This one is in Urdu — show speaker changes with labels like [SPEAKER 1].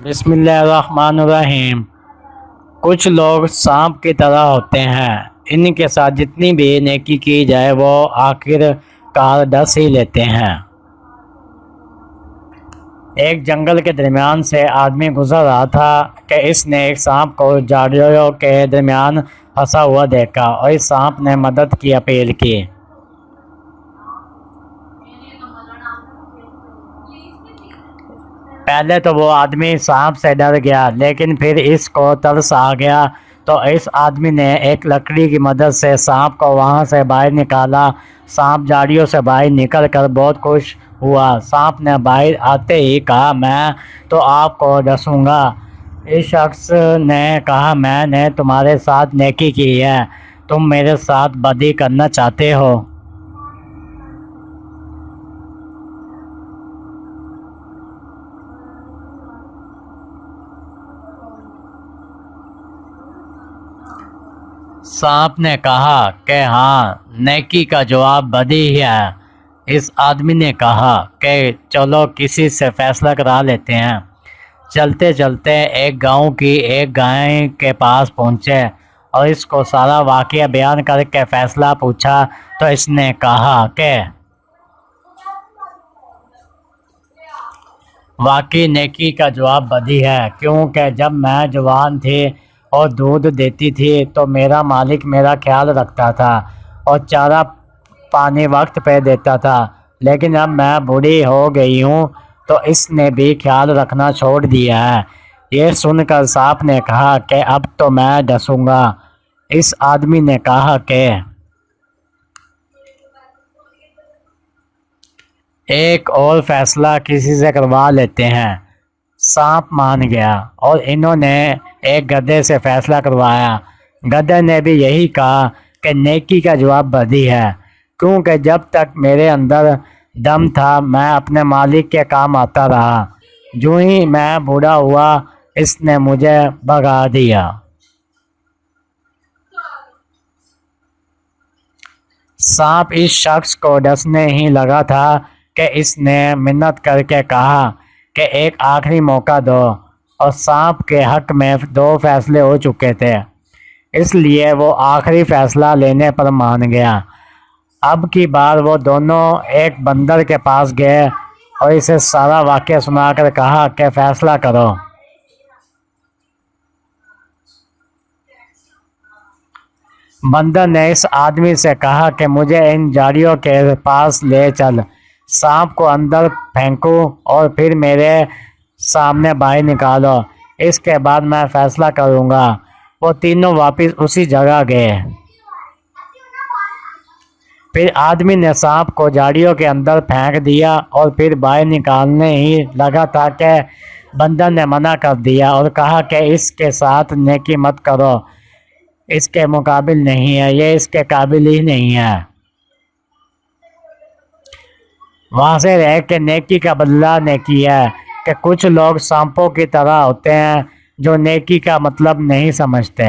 [SPEAKER 1] بسم اللہ الرحمن الرحیم۔ کچھ لوگ سانپ کی طرح ہوتے ہیں، ان کے ساتھ جتنی بھی نیکی کی جائے وہ آخر کار ڈس ہی لیتے ہیں۔ ایک جنگل کے درمیان سے آدمی گزر رہا تھا کہ اس نے ایک سانپ کو جھاڑیوں کے درمیان پھنسا ہوا دیکھا اور اس سانپ نے مدد کی اپیل کی۔ پہلے تو وہ آدمی سانپ سے ڈر گیا، لیکن پھر اس کو ترس آ گیا تو اس آدمی نے ایک لکڑی کی مدد سے سانپ کو وہاں سے باہر نکالا۔ سانپ جھاڑیوں سے باہر نکل کر بہت خوش ہوا۔ سانپ نے باہر آتے ہی کہا، میں تو آپ کو ڈسوں گا۔ اس شخص نے کہا، میں نے تمہارے ساتھ نیکی کی ہے، تم میرے ساتھ بدی کرنا چاہتے ہو؟ سانپ نے کہا کہ ہاں، نیکی کا جواب بدی ہی ہے۔ اس آدمی نے کہا کہ چلو کسی سے فیصلہ کرا لیتے ہیں۔ چلتے چلتے ایک گاؤں کی ایک گائے کے پاس پہنچے اور اس کو سارا واقعہ بیان کر کے فیصلہ پوچھا تو اس نے کہا کہ واقعی نیکی کا جواب بدی ہے، کیونکہ جب میں جوان تھی اور دودھ دیتی تھی تو میرا مالک میرا خیال رکھتا تھا اور چارہ پانی وقت پہ دیتا تھا، لیکن اب میں بوڑھی ہو گئی ہوں تو اس نے بھی خیال رکھنا چھوڑ دیا ہے۔ یہ سن کر سانپ نے کہا کہ اب تو میں ڈسوں گا۔ اس آدمی نے کہا کہ ایک اور فیصلہ کسی سے کروا لیتے ہیں۔ سانپ مان گیا اور انہوں نے ایک گدھے سے فیصلہ کروایا۔ گدھے نے بھی یہی کہا کہ نیکی کا جواب بدی ہے، کیونکہ جب تک میرے اندر دم تھا میں اپنے مالک کے کام آتا رہا، جو ہی میں بوڑھا ہوا اس نے مجھے بھگا دیا۔ سانپ اس شخص کو ڈسنے ہی لگا تھا کہ اس نے منت کر کے کہا کہ ایک آخری موقع دو، اور سانپ کے حق میں 2 فیصلے ہو چکے تھے، اس لیے وہ آخری فیصلہ لینے پر مان گیا۔ اب کی بار وہ دونوں ایک بندر کے پاس گئے اور اسے سارا واقعہ سنا کر کہا کہ فیصلہ کرو۔ بندر نے اس آدمی سے کہا کہ مجھے ان جھاڑیوں کے پاس لے چل، سانپ کو اندر پھینکو اور پھر میرے سامنے باہر نکالو، اس کے بعد میں فیصلہ کروں گا۔ وہ تینوں واپس اسی جگہ گئے۔ پھر آدمی نے سانپ کو جھاڑیوں کے اندر پھینک دیا اور پھر باہر نکالنے ہی لگا تھا کہ بندر نے منع کر دیا اور کہا کہ اس کے ساتھ نیکی مت کرو، اس کے مقابل نہیں ہے، یہ اس کے قابل ہی نہیں ہے۔ واضح ہے کہ نیکی کا بدلہ نیکی ہے، کہ کچھ لوگ سانپوں کی طرح ہوتے ہیں جو نیکی کا مطلب نہیں سمجھتے۔